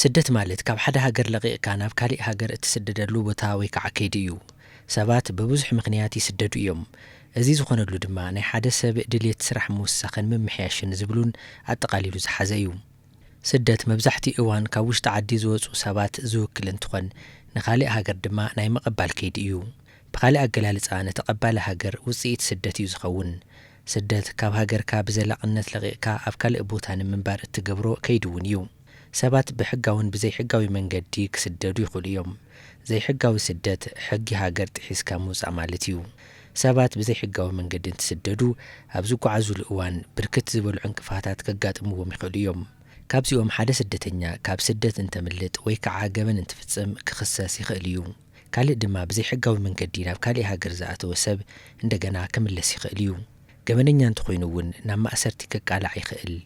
ስደት ማለት ካብ ሓደ ሃገር ለቂቕካ ናብ ካሊእ ሃገር እትስደደሉ ቦታ ወይ ከዓ ከይዲ እዩ። ሰባት ብብዙሕ ምክንያት ይስደዱ እዮም። እዚ ዝኾነሉ ድማ ናይ ሓደ ሰብ ድሌት ስራሕ ምውሳኽን ምምሕያሽን ዝብሉን ኣጠቃሊሉ ዝሓዘ እዩ። ስደት መብዛሕትኡ እዋን ካብ ውሽጢ ዓዲ ዝወፁ ሰባት ዝውክል እንትኾን ንኻሊእ ሃገር ድማ ናይ ምቕባል ከይዲ እዩ። ብኻሊእ ኣገላልፃ ነተቐባለ ሃገር ውፅኢት ስደት እዩ ዝኸውን። ስደት ካብ ሃገርካ ብዘላቕነት ለቂቕካ ኣብ ካልእ ቦታ ንምንባር እትገብሮ ከይዲ እውን እዩ። ሰባት ብሕጋውን ብዘይሕጋዊ መንገዲ ክስደዱ ይኽእሉ እዮም። ዘይሕጋዊ ስደት ሕጊ ሃገር ጥሒስካ ምውፃእ ማለት እዩ። ሰባት ብዘይሕጋዊ መንገዲ እንትስደዱ ኣብ ዝጓዓዙሉ እዋን ብርክት ዝበሉ ዕንቅፋታት ከጋጥምዎም ይኽእሉ እዮም። ካብዚኦም ሓደ ስደተኛ ካብ ስደት እንተምልጥ ወይ ከዓ ገበን እንትፍጽም ክኽሰስ ይኽእል እዩ። ካልእ ድማ ብዘይሕጋዊ መንገዲ ናብ ካሊእ ሃገር ዝኣተወ ሰብ እንደገና ክምለስ ይኽእል እዩ። ገበነኛ እንተኾይኑ እውን ናብ ማእሰርቲ ከቃላዕ ይኽእል።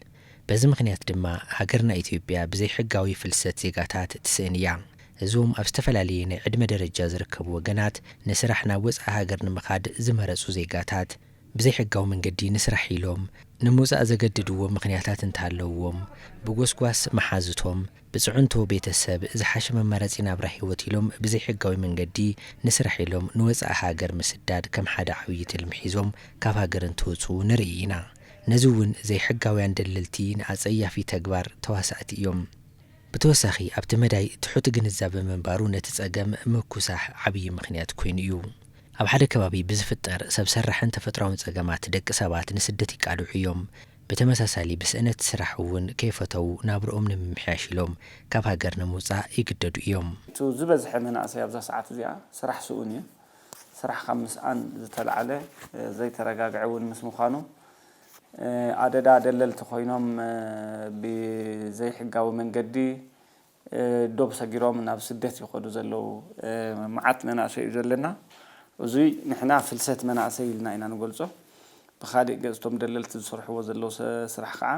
በዚ ምክንያት ድማ ሃገርና ኢትዮጵያ ብዘይሕጋዊ ፍልሰት ዜጋታት ትስእን እያ። እዞም ኣብ ዝተፈላለየ ናይ ዕድመ ደረጃ ዝርከቡ ወገናት ንስራሕ ናብ ወፃኢ ሃገር ንምኻድ ዝመረፁ ዜጋታት ብዘይሕጋዊ መንገዲ ንስራሕ ኢሎም ንምውፃእ ዘገድድዎም ምክንያታት እንተሃለውዎም ብጎስጓስ መሓዝቶም ብፅዑንቶ ቤተሰብ ዝሓሸ መመረፂ ናብራ ሂወት ኢሎም ብዘይሕጋዊ መንገዲ ንስራሕ ኢሎም ንወፃኢ ሃገር ምስዳድ ከም ሓደ ዓብዪ ትልሚ ሒዞም ካብ ሃገር እንትወፁ ንርኢ ኢና። ነዚ እውን ዘይሕጋውያን ደለልቲ ንኣጸያፊ ተግባር ተዋሳእቲ እዮም። ብተወሳኺ ኣብቲ መዳይ ትሑት ግንዛቤ ምንባሩ ነቲ ጸገም ምኩሳሕ ዓብዪ ምክንያት ኮይኑ እዩ። ኣብ ሓደ ከባቢ ብዝፍጠር ሰብ ሰራሕን ተፈጥሯውን ጸገማት ደቂ ሰባት ንስደት ይቃልዑ እዮም። ብተመሳሳሊ ብስእነት ስራሕ እውን ከይፈተው ናብርኦም ንምምሕያሽ ኢሎም ካብ ሃገር ንምውፃእ ይግደዱ እዮም። እቲ ዝበዝሐ መናእሰይ ኣብዛ ሰዓት እዚኣ ስራሕ ስኡን እዩ። ስራሕ ካብ ምስኣን ዝተለዓለ ዘይተረጋግዐ እውን ምስ ምዃኑ ኣደዳ ደለልቲ ኮይኖም ብዘይሕጋዊ መንገዲ ዶብ ሰጊሮም ናብ ስደት ይኸዱ ዘለው መዓት መናእሰይ እዩ ዘለና። እዙይ ንሕና ፍልሰት መናእሰይ ኢልና ኢና ንገልጾ። ብኻሊእ ገጽቶም ደለልቲ ዝሰርሕዎ ዘለው ስራሕ ከዓ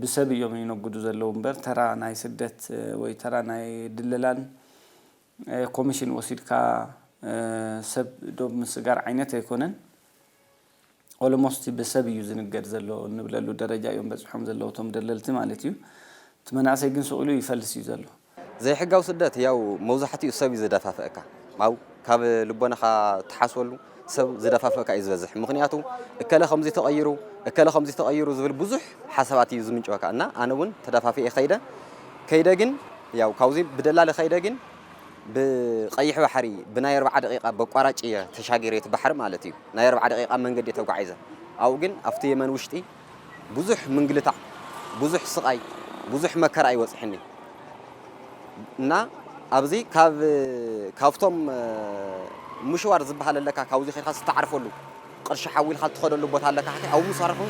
ብሰብ እዮም ይነግዱ ዘለው እምበር ተራ ናይ ስደት ወይ ተራ ናይ ድለላን ኮሚሽን ወሲድካ ሰብ ዶብ ምስጋር ዓይነት ኣይኮነን። ኦልሞስት በሰብ እዩ ዝንገድ ዘሎ እንብለሉ ደረጃ እዮም በጽሖም ዘለው ቶም ደለልቲ ማለት እዩ። ትመናእሰይ ግን ስኡሉ ይፈልስ እዩ ዘሎ። ዘይሕጋዊ ስደት ያው መብዛሕትኡ ሰብ ዝደፋፍአካ ማው ካብ ልቦናኻ ተሓስወሉ ሰብ ዝደፋፍአካ እዩ ዝበዝሕ። ምክንያቱ እከለ ከምዚ ተቐይሩ ዝብል ብዙሕ ሓሳባት እዩ ዝምንጭወካ እና ኣነ እውን ተደፋፊአ ከይደ ግን ያው ካብዚ ብደላለ ከይደ ግን ብቀይሕ ባሕሪ ብናይ 40 ደቂቃ በቋራጭ ተሻጊረ የተባሕር ማለት እዩ። ናይ 40 ደቂቃ መንገዲ ተጓዒዘ ኣብኡ ግን ኣብቲ የመን ውሽጢ ብዙሕ ምንግልታዕ፣ ብዙሕ ስቃይ፣ ብዙሕ መከራ ይወፅሕኒ እና ኣብዚ ካብቶም ምሽዋር ዝበሃል ኣለካ ካብዚ ኸይድካ ዝተዓርፈሉ ቅርሺ ሓዊልካ ትኸደሉ ቦታ ኣለካ ኣብ ምሳርሑ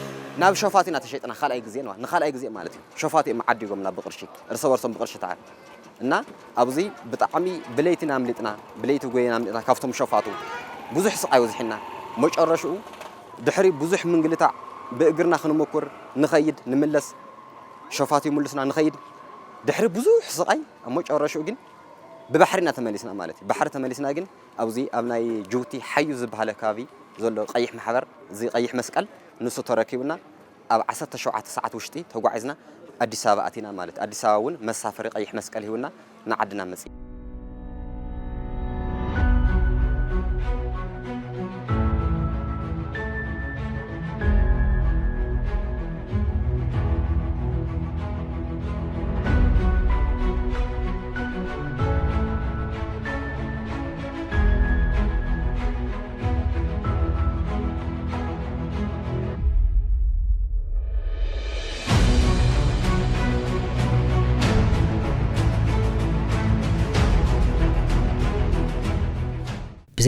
ናብ ሸፋት ኢና ተሸጥና ንኻልኣይ ግዜ ማለት እዩ። ሸፋት እዮም ዓዲጎም ናብ ብቅርሺ እርሰ በርሶም ብቅርሺ ተዓር እና ኣብዚ ብጣዕሚ ብለይትና ምልጥና ብለይቲ ጎይና ምልጥና ካብቶም ሸፋቱ ብዙሕ ስቃይ ወዝሕና መጨረሽኡ ድሕሪ ብዙሕ ምንግልታዕ ብእግርና ክንመኩር ንኸይድ ንምለስ ሸፋቱ ይምልስና ንኸይድ ድሕሪ ብዙሕ ስቃይ ኣብ መጨረሽኡ ግን ብባሕሪና ተመሊስና ማለት እዩ። ባሕሪ ተመሊስና ግን ኣብዚ ኣብ ናይ ጅቡቲ ሓዩ ዝበሃል ከባቢ ዘሎ ቀይሕ ማሕበር እዚ ቀይሕ መስቀል ንሱ ተረኪቡና ኣብ 17 ሰዓት ውሽጢ ተጓዒዝና አዲስ አበባ አቲና ማለት አዲስ አበባ እውን መሳፈሪ ቀይሕ መስቀል ይሁና ንዓድና መጽ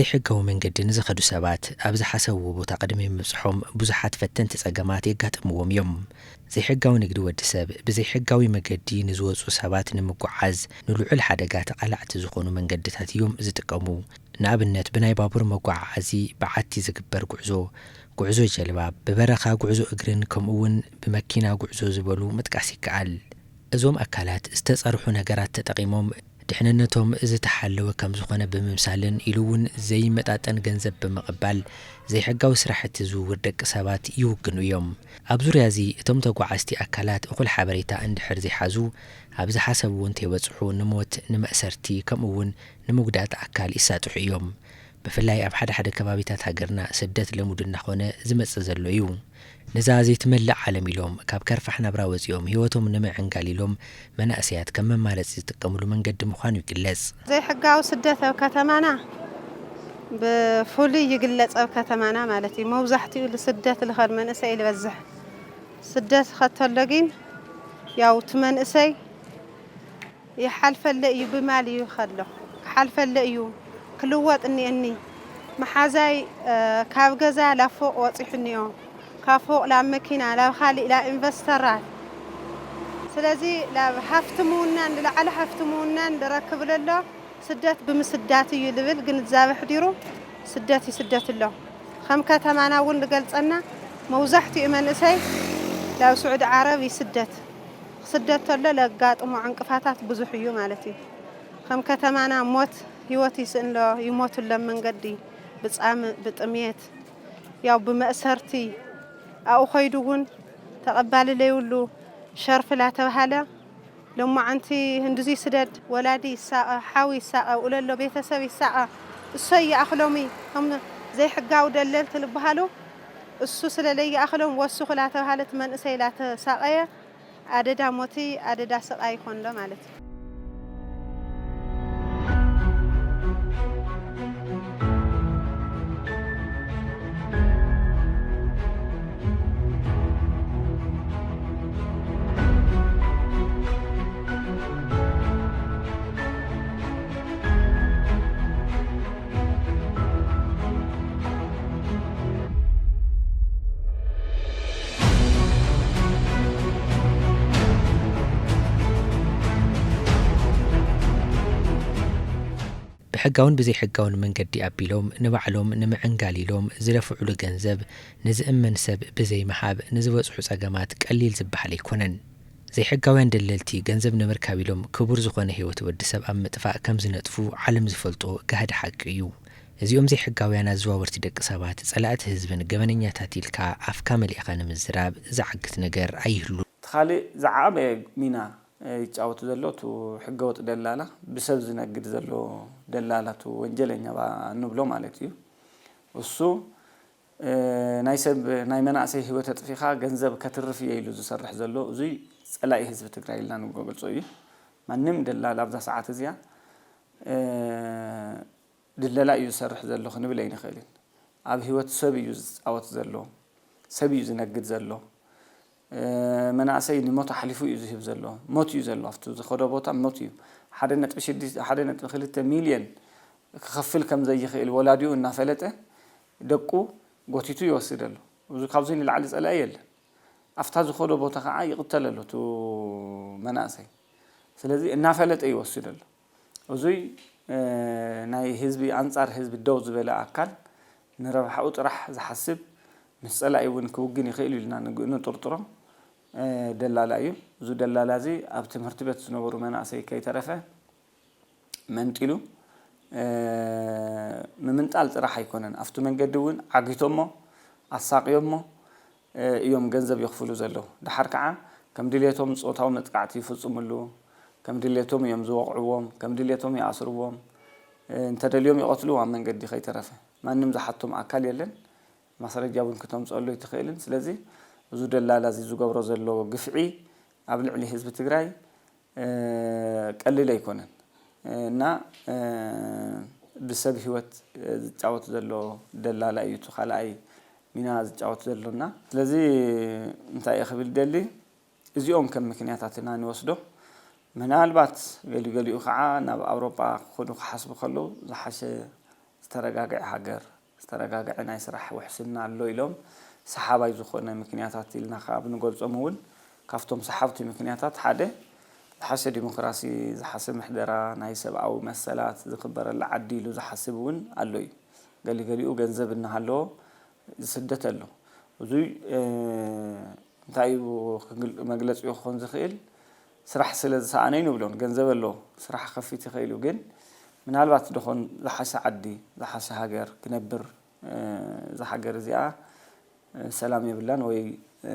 ብዘይሕጋዊ መንገዲ ንዝኸዱ ሰባት ኣብ ዝሓሰብዎ ቦታ ቅድሚ ምብፅሖም ብዙሓት ፈተንቲ ጸገማት የጋጥምዎም እዮም። ዘይሕጋዊ ንግዲ ወዲ ሰብ ብዘይሕጋዊ መንገዲ ንዝወፁ ሰባት ንምጉዓዝ ንልዑል ሓደጋ ተቃላዕቲ ዝኾኑ መንገድታት እዮም ዝጥቀሙ። ንኣብነት ብናይ ባቡር መጓዓዓዚ ብዓቲ ዝግበር ጉዕዞ ጀልባ፣ ብበረኻ ጉዕዞ እግርን ከምኡውን ብመኪና ጉዕዞ ዝበሉ ምጥቃስ ይከኣል። እዞም ኣካላት ዝተጸርሑ ነገራት ተጠቂሞም ድሕነነቶም ዝተሓለወ ከም ዝኾነ ብምምሳልን ኢሉ እውን ዘይመጣጠን ገንዘብ ብምቕባል ዘይሕጋዊ ስራሕቲ ዝውውር ደቂ ሰባት ይውግኑ እዮም። ኣብ ዙርያ እዚ እቶም ተጓዓዝቲ ኣካላት እኹል ሓበሬታ እንድሕር ዘይሓዙ ኣብ ዝሓሰብዎ እንተይበፅሑ ንሞት ንመእሰርቲ ከምኡ እውን ንምጉዳት ኣካል ይሳጥሑ እዮም። ብፍላይ ኣብ ሓደ ሓደ ከባቢታት ሃገርና ስደት ልሙድ እናኾነ ዝመጽእ ዘሎ እዩ። ነዛ ዘይትመልእ ዓለም ኢሎም ካብ ከርፋሕ ናብራ ወፂኦም ህይወቶም ንምዕንጋል ኢሎም መናእሰያት ከም መማለፂ ዝጥቀምሉ መንገዲ ምዃኑ ይግለጽ። ዘይሕጋዊ ስደት ኣብ ከተማና ብፍሉይ ይግለጽ ኣብ ከተማና ማለት እዩ። መብዛሕትኡ ለስደት ልኸድ መንእሰይ ልበዝሕ ስደት ከተሎ ግን ያው ትመንእሰይ ይሓልፈለ እዩ ብማል እዩ ከሎ ሓልፈለ እዩ ክልወጥ እኒአኒ መሓዛይ ካብ ገዛ ላብ ፎቅ ወፂሑ እኒኦ ካብ ፎቅ ላብ መኪና ላብ ካሊእ ላብ ኢንቨስተራት ስለዚ ላብ ሃፍትሙናን ልዕሊ ሃፍትሙናን ዝረክብ ዘሎ ስደት ብምስዳት እዩ ልብል ግንዛቤ ሕዲሩ ስደት ይስደት ኣሎ። ከም ከተማና እውን ዝገልጸና መብዛሕትኡ መንእሰይ ላብ ስዑድ ዓረብ ይስደት ስደት ተሎ ለጋጥሞ ዕንቅፋታት ብዙሕ እዩ ማለት እዩ። ከም ከተማና ሞት ህይወት ይስእንሎ ይሞቱሎ መንገዲ ብጻምእ ብጥሜት ያው ብመእሰርቲ ኣብኡ ኸይዱ እውን ተቐባሊ ለይብሉ ሸርፍ ላተባሃለ ሎማዓንቲ ህንድዚ ስደድ ወላዲ ይሳቐ ሓዊ ይሳቐ ውለሎ ቤተሰብ ይሳቐ እሶይ ይኣኽሎሚ ከም ዘይሕጋዊ ደለልቲ ልበሃሉ እሱ ስለለይኣኽሎም ወስኹ ላተባሃለት መንእሰይ ላተሳቐየ ኣደዳ ሞቲ ኣደዳ ስቃይ ይኾንሎ ማለት እዩ። ብሕጋውን ብዘይሕጋውን መንገዲ ኣቢሎም ንባዕሎም ንምዕንጋል ኢሎም ዝለፍዕሉ ገንዘብ ንዝእመን ሰብ ብዘይመሃብ ንዝበፅሑ ጸገማት ቀሊል ዝበሃል ኣይኮነን። ዘይሕጋውያን ደለልቲ ገንዘብ ንምርካብ ኢሎም ክቡር ዝኾነ ህይወት ወዲ ሰብ ኣብ ምጥፋእ ከም ዝነጥፉ ዓለም ዝፈልጦ ጋህዲ ሓቂ እዩ። እዚኦም ዘይሕጋውያን ኣዘዋወርቲ ደቂ ሰባት ጸላእቲ ህዝብን ገበነኛታት ኢልካ ኣፍካ መሊእኻ ንምዝራብ ዝዓግት ነገር ኣይህሉ። ተኻሊእ ዝዓበየ ሚና ይጫወቱ ዘሎ ቱ ሕገወጥ ደላላ ብሰብ ዝነግድ ዘሎ ደላላ ቱ ወንጀለኛ ንብሎ ማለት እዩ። እሱ ናይ ሰብ ናይ መናእሰይ ህይወት ኣጥፊኻ ገንዘብ ከትርፍ እየ ኢሉ ዝሰርሕ ዘሎ እዙይ ጸላኢ ህዝቢ ትግራይ ኢልና ንገልጾ እዩ። ማንም ደላላ ኣብዛ ሰዓት እዚኣ ድለላ እዩ ዝሰርሕ ዘሎ ክንብል ኣይንኽእልን። ኣብ ህይወት ሰብ እዩ ዝፃወት ዘሎ ሰብ እዩ ዝነግድ ዘሎ መናእሰይ ንሞት ሓሊፉ እዩ ዝህብ ዘሎ ሞት እዩ ዘሎ ኣብቲ ዝኸዶ ቦታ ሞት እዩ 1.2 ሚልዮን ክኸፍል ከም ዘይኽእል ወላዲኡ እናፈለጠ ደቁ ጎቲቱ ይወስድ ኣሎ እዚ ካብዚ ንላዕሊ ጸላኢ የለን ኣብታ ዝኸዶ ቦታ ከዓ ይቕተል ኣሎ ቱ መናእሰይ ስለዚ እናፈለጠ ይወስድ ኣሎ እዙይ ናይ ህዝቢ ኣንጻር ህዝቢ ደው ዝበለ ኣካል ንረብሓኡ ጥራሕ ዝሓስብ ምስ ጸላኢ እውን ክውግን ይኽእል ኢልና ንጥርጥሮ ደላላ እዩ። እዚ ደላላ እዚ ኣብ ትምህርቲ ቤት ዝነበሩ መናእሰይ ከይተረፈ መንጢሉ ምምንጣል ጥራሕ ኣይኮነን ኣብቲ መንገዲ እውን ዓጊቶሞ ኣሳቂዮሞ እዮም ገንዘብ ይኽፍሉ ዘለዉ ድሓር ከዓ ከም ድሌቶም ጾታዊ መጥቃዕቲ ይፍጽምሉ ከም ድሌቶም እዮም ዝወቕዕዎም ከም ድሌቶም ይኣስርዎም እንተደልዮም ይቐትሉ ኣብ መንገዲ ከይተረፈ ማንም ዝሓቶም ኣካል የለን ማስረጃ እውን ክተምጽአሉ ይትኽእልን ስለዚ እዚ ደላላ እዚ ዝገብሮ ዘሎ ግፍዒ ኣብ ልዕሊ ህዝቢ ትግራይ ቀሊል ኣይኮነን እና ብሰብ ህይወት ዝጫወት ዘሎ ደላላ እዩ ተኻልኣይ ሚና ዝጫወት ዘሎና ስለዚ እንታይ ይኽብል ደሊ እዚኦም ከም ምክንያታትና ንወስዶ ምናልባት ገሊገሊኡ ከዓ ናብ ኣውሮፓ ክኾኑ ክሓስቡ ከለዉ ዝሓሸ ዝተረጋግዐ ሃገር ዝተረጋግዐ ናይ ስራሕ ውሕስና ኣሎ ኢሎም ሰሓባይ ዝኾነ ምክንያታት ኢልና ካብ ንገልጾም እውን ካብቶም ሰሓብቲ ምክንያታት ሓደ ዝሓሸ ዲሞክራሲ ዝሓስብ ምሕደራ ናይ ሰብኣዊ መሰላት ዝኽበረላ ዓዲ ኢሉ ዝሓስብ እውን ኣሎ እዩ ገሊገሊኡ ገንዘብ እናሃለዎ ዝስደት ኣሎ እዙይ እንታይ መግለፂ ክኾን ዝኽእል ስራሕ ስለዝሰኣነይ ንብሎን ገንዘብ ኣሎ ስራሕ ከፊት ይኽእሉ ግን ምናልባት ደኾን ዝሓሰ ዓዲ ዝሓሰ ሃገር ክነብር ዝሃገር እዚኣ ሰላም የብላን ወይ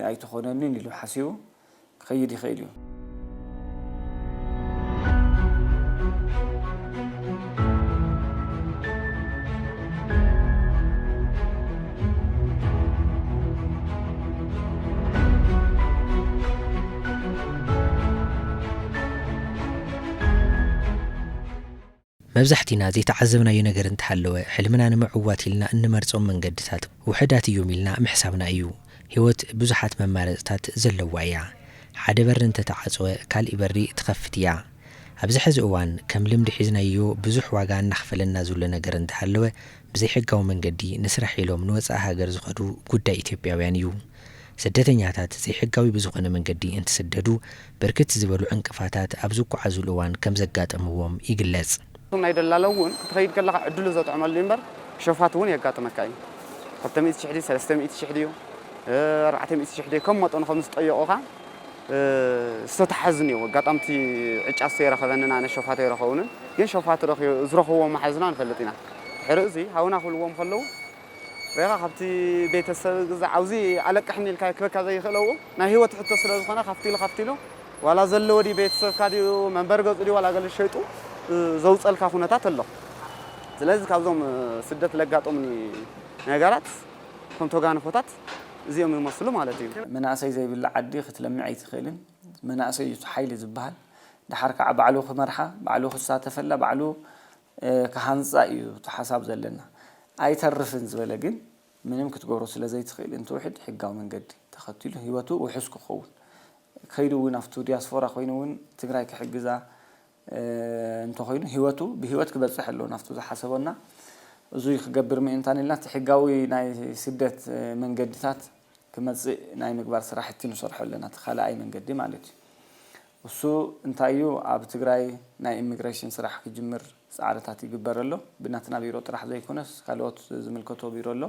ኣይትኾነንን ኢሉ ሓሲቡ ክኸይድ ይኽእል እዩ መብዛሕቲና ዘይተዓዘብናዮ ነገር እንተሃለወ ሕልምና ንምዕዋት ኢልና እንመርጾም መንገድታት ውሕዳት እዮም ኢልና ምሕሳብና እዩ ህይወት ብዙሓት መማረፅታት ዘለዋ እያ ሓደ በሪ እንተተዓጽወ ካልእ በሪ ትኸፍት እያ ኣብዚ ሕዚ እዋን ከም ልምዲ ሒዝናዮ ብዙሕ ዋጋ እናኽፈለና ዘሎ ነገር እንተሃለወ ብዘይሕጋዊ መንገዲ ንስራሕ ኢሎም ንወፃኢ ሃገር ዝኸዱ ጉዳይ ኢትዮጵያውያን እዩ ስደተኛታት ዘይሕጋዊ ብዝኾነ መንገዲ እንትስደዱ ብርክት ዝበሉ ዕንቅፋታት ኣብ ዝጓዓዙሉ እዋን ከም ዘጋጠምዎም ይግለጽ ናይ ደላለውን ክትኸይድ ከለኻ ዕድሉ ዘጥዕመሉ እምበር ሸፋት እውን የጋጥመካ እዩ 200,000 300,000 ድዩ 400,000 ከም መጠኑ ከም ዝጠየቑኻ ዝተተሓዝን እዩ ኣጋጣምቲ ዕጫስ ይረኸበንና ኣነ ሸፋት ይረኸቡንን ግን ሸፋት ዝረኽብዎም ማሓዝና ንፈልጥ ኢና ድሕሪ እዚ ሃውና ክብልዎም ከለዉ ሪኻ ካብቲ ቤተሰብ ግዛ ዓውዚ ኣለቅሕኒ ኢልካ ክበካ ዘይኽእለዎ ናይ ህይወት ሕቶ ስለ ዝኾነ ካብቲ ኢሉ ዋላ ዘለዎ ዲ ቤተሰብካ ድዩ መንበሪ ገፁ ድዩ ዋላ ገለ ሸይጡ ዘውፀልካ ኩነታት ኣሎ ስለዚ ካብዞም ስደት ለጋጦምኒ ነገራት ከም ተጋንፎታት እዚኦም ይመስሉ ማለት እዩ መናእሰይ ዘይብላ ዓዲ ክትለምዕ ኣይትኽእልን መናእሰይ ሓይሊ ዝበሃል ድሓር ከዓ ባዕሉ ክመርሓ ባዕሉ ክሳተፈላ ባዕሉ ክሃንፃ እዩ ተሓሳብ ዘለና ኣይተርፍን ዝበለ ግን ምንም ክትገብሮ ስለ ዘይትኽእል እንትውሕድ ሕጋዊ መንገዲ ተኸቲሉ ህይወቱ ውሕስ ክኸውን ከይዱ እውን ኣብቱ ዲያስፖራ ኮይኑ እውን ትግራይ ክሕግዛ እንተኾይኑ ህይወቱ ብህይወት ክበፅሕ ኣሎ ናፍቱ ዝሓሰበና እዙይ ክገብር ምእንታን ኢልና ሕጋዊ ናይ ስደት መንገድታት ክመጽእ ናይ ምግባር ስራሕቲ ንሰርሖ ኣለና ተኻልኣይ መንገዲ ማለት እዩ እሱ እንታይ እዩ ኣብ ትግራይ ናይ ኢሚግሬሽን ስራሕ ክጅምር ፃዕርታት ይግበር ኣሎ ብናትና ቢሮ ጥራሕ ዘይኮነስ ካልኦት ዝምልከቶ ቢሮ ኣሎ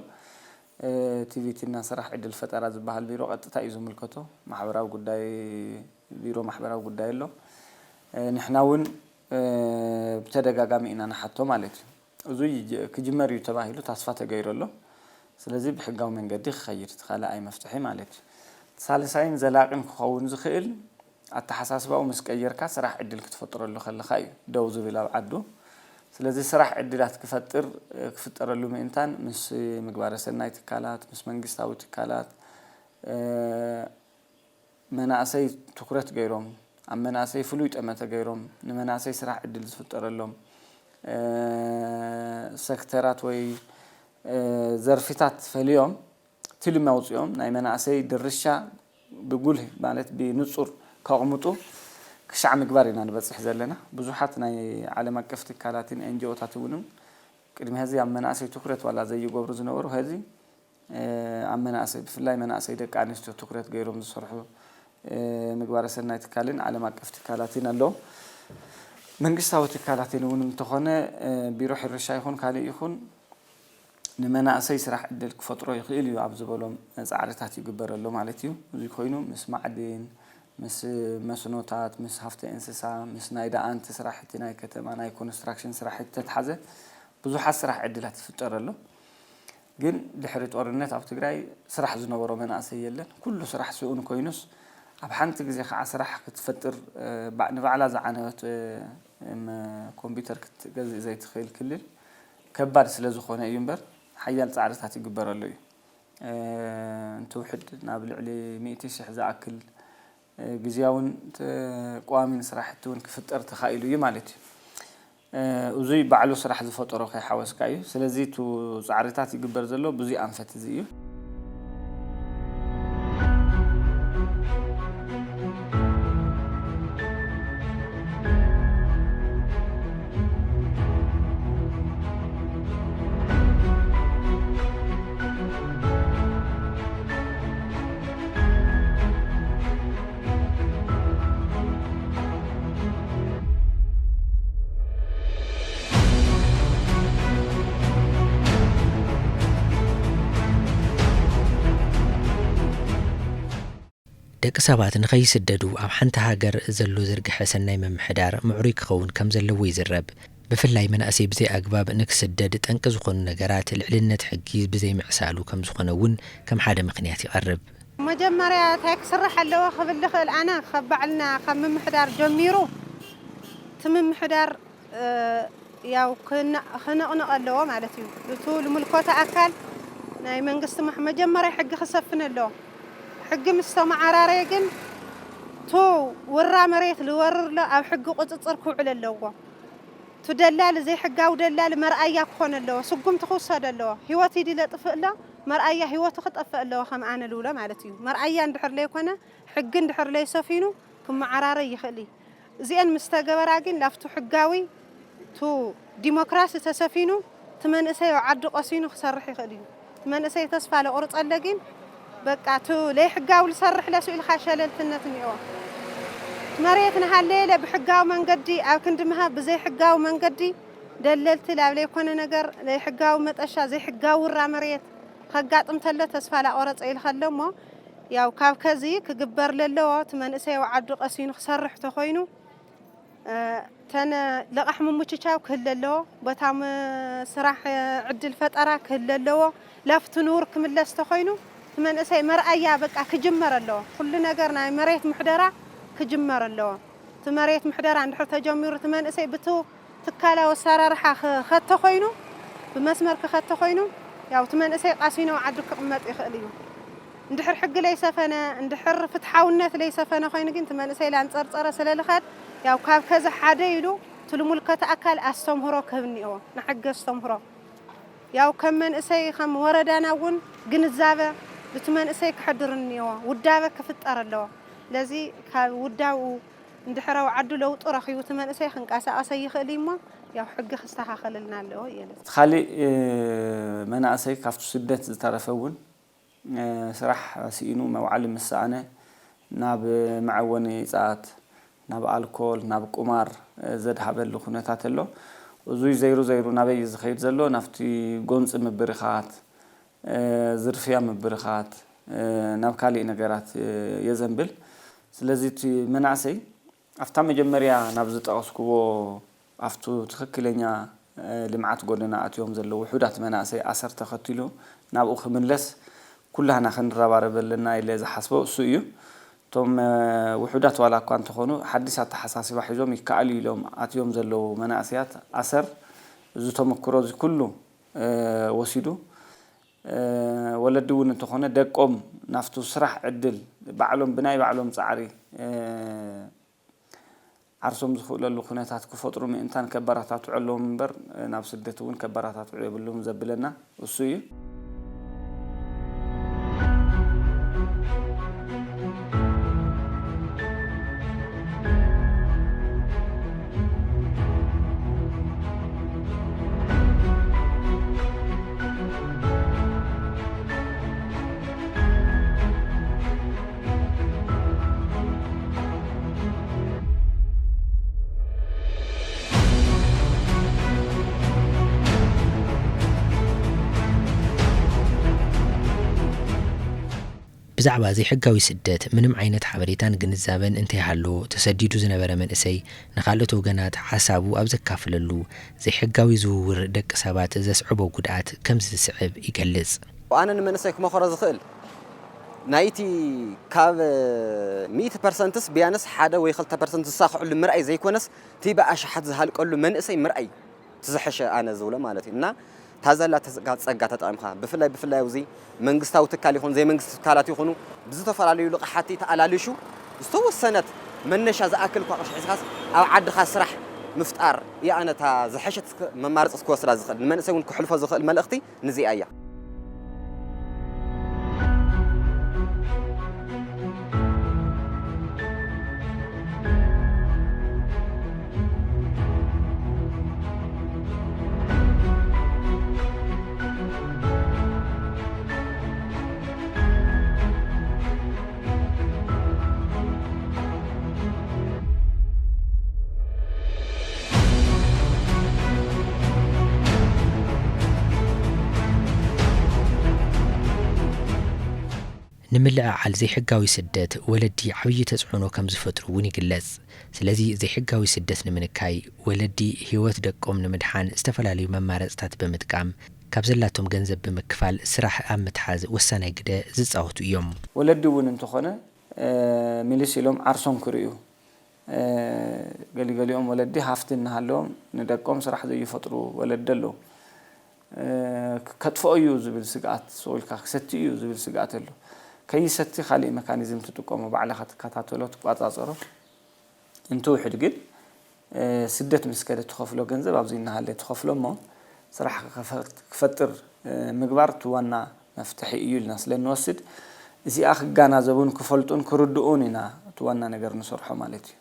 ቲቪቲና ስራሕ ዕድል ፈጠራ ዝበሃል ቢሮ ቀጥታ እዩ ዝምልከቶ ማሕበራዊ ጉዳይ ቢሮ ማሕበራዊ ጉዳይ ኣሎ ንሕና እውን ብተደጋጋሚ ኢና ንሓቶ ማለት እዩ እዙይ ክጅመር እዩ ተባሂሉ ተስፋ ተገይሩ ኣሎ ስለዚ ብሕጋዊ መንገዲ ክኸይድ ተኻልኣይ መፍትሒ ማለት እዩ ሳልሳይን ዘላቕን ክኸውን ዝኽእል ኣተሓሳስባኡ ምስ ቀየርካ ስራሕ ዕድል ክትፈጥረሉ ከለኻ እዩ ደው ዝብል ኣብ ዓዱ ስለዚ ስራሕ ዕድላት ክፍጠረሉ ምእንታን ምስ ምግባረ ሰናይ ትካላት ምስ መንግስታዊ ትካላት መናእሰይ ትኩረት ገይሮም ኣብ መናእሰይ ፍሉይ ጠመተ ገይሮም ንመናእሰይ ስራሕ ዕድል ዝፍጠረሎም ሴክተራት ወይ ዘርፊታት ፈልዮም ትልም ኣውፅኦም ናይ መናእሰይ ድርሻ ብጉልህ ማለት ብንጹር ከቕምጡ ክሻዕ ምግባር ኢና ንበፅሕ ዘለና ብዙሓት ናይ ዓለም ኣቀፍ ትካላትን ኤንጂኦታት እውን ቅድሚ ሕዚ ኣብ መናእሰይ ትኩረት ዋላ ዘይገብሩ ዝነበሩ ሕዚ ኣብ መናእሰይ ብፍላይ መናእሰይ ደቂ ኣንስትዮ ትኩረት ገይሮም ዝሰርሑ ምግባረ ሰናይ ትካልን ዓለም ኣቀፍ ትካላትን ኣሎ መንግስታዊ ትካላትን እውን እንተኾነ ቢሮ ሕርሻ ይኹን ካልእ ይኹን ንመናእሰይ ስራሕ ዕድል ክፈጥሮ ይኽእል እዩ ኣብ ዝበሎም ፃዕርታት ይግበር ኣሎ ማለት እዩ እዙይ ኮይኑ ምስ ማዕድን ምስ መስኖታት ምስ ሃፍቲ እንስሳ ምስ ናይ ዳኣንቲ ስራሕቲ ናይ ከተማ ናይ ኮንስትራክሽን ስራሕቲ ተተሓዘ ብዙሓት ስራሕ ዕድላት ይፍጠር ኣሎ ግን ድሕሪ ጦርነት ኣብ ትግራይ ስራሕ ዝነበሮ መናእሰይ የለን ኩሉ ስራሕ ስኡን ኮይኑስ ኣብ ሓንቲ ግዜ ከዓ ስራሕ ክትፈጥር ንባዕላ ዝዓነወት ኮምፒውተር ክትገዝእ ዘይትኽእል ክልል ከባድ ስለ ዝኾነ እዩ እምበር ሓያል ፃዕርታት ይግበረሉ እዩ እንትውሕድ ናብ ልዕሊ 100,000 ዝኣክል ግዚያውን ቋሚን ስራሕቲ እውን ክፍጠር ተኻኢሉ እዩ ማለት እዩ እዙይ ባዕሉ ስራሕ ዝፈጠሮ ከይሓወስካ እዩ ስለዚ ቱ ፃዕርታት ይግበር ዘሎ ብዙይ ኣንፈት እዚ እዩ ደቂ ሰባት ንኸይስደዱ ኣብ ሓንቲ ሃገር ዘሎ ዝርግሐ ሰናይ መምሕዳር ምዕሩይ ክኸውን ከም ዘለዎ ይዝረብ። ብፍላይ መናእሰይ ብዘይ ኣግባብ ንክስደድ ጠንቂ ዝኾኑ ነገራት ልዕልነት ሕጊ ብዘይ ምዕሳሉ ከም ዝኾነ እውን ከም ሓደ ምክንያት ይቐርብ። መጀመርያ እንታይ ክስራሕ ኣለዎ ክብል ልኽእል ኣነ ካብ ባዕልና ካብ ምምሕዳር ጀሚሩ እቲ ምምሕዳር ያው ክነቕንቕ ኣለዎ ማለት እዩ። እቱ ልምልኮተ ኣካል ናይ መንግስቲ መጀመርያ ሕጊ ክሰፍን ኣለዎ። ሕጊ ምስ ተመዓራረየ ግን ቱ ውራ መሬት ዝወርር ኣብ ሕጊ ቁፅፅር ክውዕል ኣለዎ። ቱ ደላሊ ዘይሕጋዊ ደላሊ መርኣያ ክኾን ኣለዎ። ስጉምቲ ክውሰድ ኣለዎ። ሂወት ይዲ ለጥፍእ ኣሎ መርኣያ ሂወቱ ክጠፍእ ኣለዎ ከም ኣነ ልብሎ ማለት እዩ። መርኣያ እንድሕር ለይኮነ ሕጊ እንድሕር ለይሰፊኑ ክመዓራረይ ይኽእል እዩ። እዚአን ምስ ተገበራ ግን ላፍቱ ሕጋዊ ቱ ዲሞክራሲ ተሰፊኑ ትመንእሰይ ዓዲ ቀሲኑ ክሰርሕ ይኽእል እዩ። ትመንእሰይ ተስፋ ለቁርፀለ ግን በቃ ቱ ለይሕጋዊ ልሰርሕ ለሱ ኢልካ ሸለልትነት እኒኦ መሬት ንሃለለ ብሕጋዊ መንገዲ ኣብ ክንዲ ምሃብ ብዘይ ሕጋዊ መንገዲ ደለልቲ ላብ ለይኮነ ነገር ለይሕጋዊ መጠሻ ዘይሕጋዊ ውራ መሬት ከጋጥም ተሎ ተስፋ ላቆረፀ ኢልከሎ እሞ ያው ካብ ከዚ ክግበር ለለዎ ትመንእሰይ ዓዲ ቀሲኑ ክሰርሕ ተኮይኑ ተነ ለቃሕ ምምችቻው ክህል ኣለዎ። ቦታ ስራሕ ዕድል ፈጠራ ክህል ኣለዎ። ላፍቱ ንቡር ክምለስ ተኮይኑ ትመንእሰይ መርኣያ በቃ ክጅመር ኣለዎ። ኩሉ ነገር ናይ መሬት ምሕደራ ክጅመር ኣለዎ። እቲ መሬት ምሕደራ እንድሕር ተጀሚሩ ትመንእሰይ ብቱ ትካላዊ ኣሰራርሓ ክኸተ ኮይኑ ብመስመር ክኸተ ኮይኑ ያው ትመንእሰይ ቃሲኖ ዓዲ ክቕመጥ ይኽእል እዩ። እንድሕር ሕጊ ለይሰፈነ እንድሕር ፍትሓውነት ለይሰፈነ ኮይኑ ግን ትመንእሰይ ላንፀርፀረ ስለልኸድ ያው ካብ ከዚ ሓደ ኢሉ ትልሙልከተ ኣካል ኣስተምህሮ ክህብ እኒኦ ንሕጊ ኣስተምህሮ ያው ከም መንእሰይ ከም ወረዳና እውን ግንዛበ ብትመንእሰይ ክሕድር እኒኦ ውዳበ ክፍጠር ኣለዎ። ለዚ ካብ ውዳብኡ እንድሕር ዓዱ ለውጡ ረኺቡ ትመንእሰይ ክንቀሳቀሰ ይኽእል እሞ ያው ሕጊ ክስተኻኸለልና ኣለዎ እየለ። ካሊእ መናእሰይ ካብቲ ስደት ዝተረፈ እውን ስራሕ ሲኢኑ መውዓሊ ምሳኣነ ናብ መዐወኒ ፃት ናብ ኣልኮል ናብ ቁማር ዘድሃበሉ ኩነታት ኣሎ። እዙይ ዘይሩ ናበይ ዝኸይድ ዘሎ ናብቲ ጎንፂ ምብርኻት ዝርፍያ ምብርኻት ናብ ካሊእ ነገራት የዘንብል። ስለዚ እቲ መናእሰይ ኣፍታ መጀመርያ ናብ ዝጠቐስክዎ ኣፍቱ ትክክለኛ ልምዓት ጎደና ኣትዮም ዘለዉ ውሑዳት መናእሰይ ኣሰር ተኸቲሉ ናብኡ ክምለስ ኩላህና ክንረባረብ ኣለና ኢለ ዝሓስቦ እሱ እዩ። እቶም ውሑዳት ዋላ እኳ እንተኾኑ ሓዲስ ኣተሓሳስባ ሒዞም ይከኣሉ ኢሎም ኣትዮም ዘለዉ መናእሰያት ኣሰር እዚ ተመክሮ እዚ ኩሉ ወሲዱ ወለዲ እውን እንተኾነ ደቆም ናፍቱ ስራሕ ዕድል ባዕሎም ብናይ ባዕሎም ፃዕሪ ዓርሶም ዝኽእለሉ ኩነታት ክፈጥሩ ምእንታን ከበራታትዑ ኣለዎም እምበር ናብ ስደት እውን ከበራታትዑ የብሎም ዘብለና እሱ እዩ። ብዛዕባ ዘይሕጋዊ ስደት ምንም ዓይነት ሓበሬታን ግንዛበን እንተይሃለዎ ተሰዲዱ ዝነበረ መንእሰይ ንኻልኦት ወገናት ሓሳቡ ኣብ ዘካፍለሉ ዘይሕጋዊ ዝውውር ደቂ ሰባት ዘስዕቦ ጉድኣት ከም ዝስዕብ ይገልጽ። ኣነ ንመንእሰይ ክመኽሮ ዝኽእል ናይቲ ካብ 100% ቢያንስ 1 ወይ 2% ዝሳኽዑሉ ምርኣይ ዘይኮነስ እቲ ብኣሽሓት ዝሃልቀሉ መንእሰይ ምርኣይ ትዝሕሸ ኣነ ዝብሎ ማለት እዩ እና ታዘላ ጸጋ ተጠቒምካ ብፍላይ ውዚ መንግስታዊ ትካል ይኹን ዘይመንግስቲ ትካላት ይኹኑ ብዝተፈላለዩ ልቕሓቲ ተኣላልሹ ዝተወሰነት መነሻ ዝኣክል እኳ ቅርሺ ሒዝካስ ኣብ ዓድኻ ስራሕ ምፍጣር የኣነታ ዝሕሸት መማርፂ ክወስዳ ዝኽእል ንመንእሰይ እውን ክሕልፎ ዝኽእል መልእኽቲ ንዚኣ እያ። ንምልዕዓል ዘይሕጋዊ ስደት ወለዲ ዓብዪ ተጽዕኖ ከም ዝፈጥሩ እውን ይግለጽ። ስለዚ ዘይሕጋዊ ስደት ንምንካይ ወለዲ ህይወት ደቆም ንምድሓን ዝተፈላለዩ መማረጽታት ብምጥቃም ካብ ዘላቶም ገንዘብ ብምክፋል ስራሕ ኣብ ምትሓዝ ወሳናይ ግደ ዝጻወቱ እዮም። ወለዲ እውን እንተኾነ ሚሊስ ኢሎም ዓርሶም ክርእዩ ገሊገሊኦም ወለዲ ሃፍቲ እናሃለዎም ንደቆም ስራሕ ዘይፈጥሩ ወለዲ ኣለዉ። ከጥፍኦ እዩ ዝብል ስግኣት ሰውልካ ክሰቲ እዩ ዝብል ስግኣት ኣሎ። ከይሰቲ ካሊእ መካኒዝም ትጥቀሞ ባዕልኻ ትከታተሎ ትቆጻጸሮ እንትውሕድ ግን ስደት ምስ ከደ ትኸፍሎ ገንዘብ ኣብዚ እናሃለ ትኸፍሎ እሞ ስራሕ ክፈጥር ምግባር ትዋና መፍትሒ እዩ ኢልና ስለንወስድ እዚኣ ክገናዘቡን ክፈልጡን ክርድኡን ኢና ትዋና ነገር ንሰርሖ ማለት እዩ።